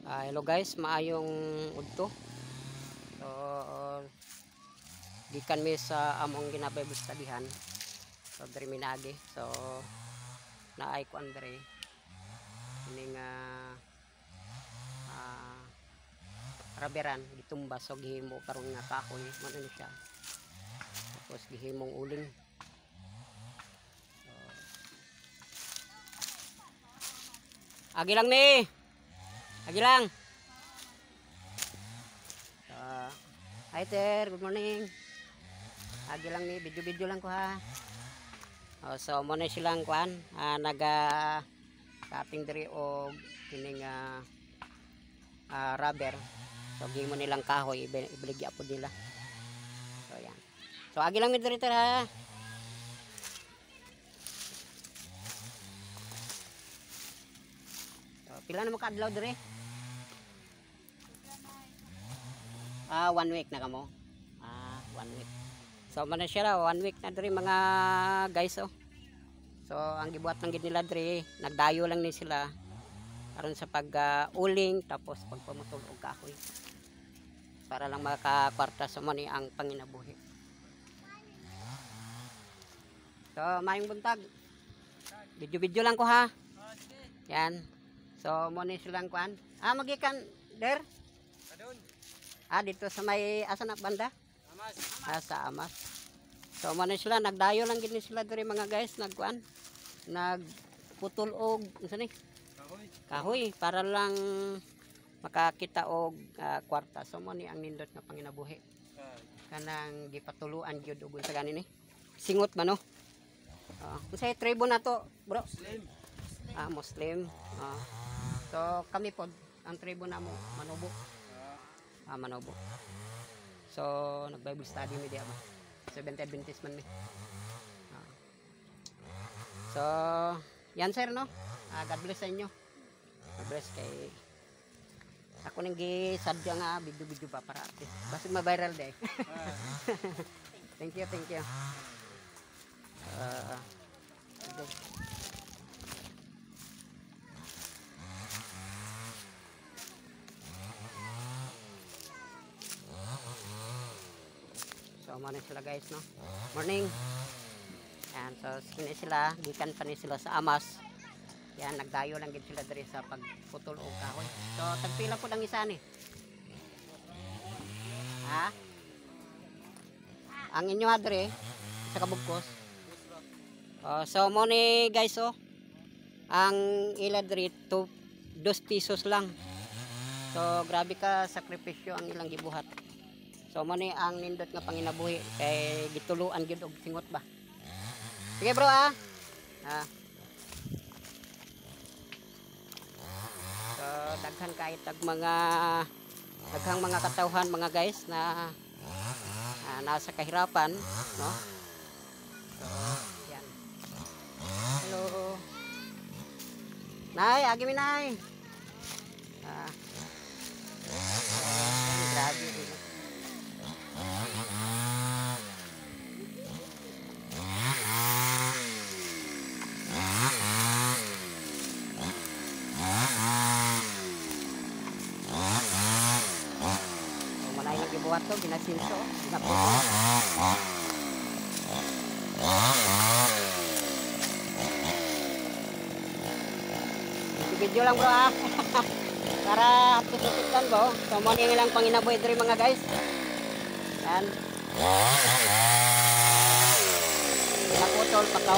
Hello guys, maayong udto. So gikan mi sa among ginabay studyhan. So diri minagi. So naay ko andre ining raberan gitumba so gihimo karon nga kahoy man ni siya. Tapos gihimong uling. So, agi lang ni. Agi lang. Hi there, good morning. Agi lang ni, video-video lang ko ha. So mo na silang kuan, naga cutting diri og kining rubber. So gimo nilang kahoy ibaligya po nila. So yan. So agi lang mi diri ha. So pila na mo kaadlaw diri? 1 week na kamo. 1 week. So man siya 1 week na diri mga guys oh. So ang gibuhat ng gid nila diri, nagdayo lang ni sila aron sa pag uling tapos pagpamutol og kahoy. Para lang makakwarta sa money ang panginabuhi. So maayong buntag. Video-video lang ko ha. Yan. So mo ni silang kuan. Magikan der. Dito sa may asa na banda? Amas. Sa Amas. So man sila nagdayo lang gid sila diri mga guys, nagkuan. Nagputol og unsa ni? Kahoy para lang makakita og kwarta. So mo ni ang nindot nga panginabuhi. Kanang gipatuluan gyud og unsa gani ni? Singot man no. Unsay tribo na to, bro? Muslim. Muslim. So kami pod ang tribo namo Manobo. Manobo. So nag-Bible study mi diha ba. Seventh Adventist man mi. So yan sir no. God bless sa inyo. God bless kay ako nang gisadya nga video pa para artist. Basta ma-viral day. Thank you. So mana sila guys no. Morning. Yan, so skin sila, gikan pa ni sila sa Amas. Yan, nagdayo lang gid sila diri sa pagputol og kahoy. So tagpila po lang isa ni. Ang inyo adre sa kabugkos. So mo ni guys oh. Ang ila diri 2 pesos lang. So grabe ka sakripisyo ang ilang gibuhat. So mo ni ang nindot nga panginabuhi kay gituluan gyud og singot ba. Sige bro So daghan kahit daghang mga katawhan mga guys na nasa kahirapan no. So yan. Hello. Nay, agi mi nay. Grabe din. Buhat to ginasinso ginaputo video lang bro para tututukan bro. So mo ni ilang panginabuhi diri mga guys. Yan naputol pagkaw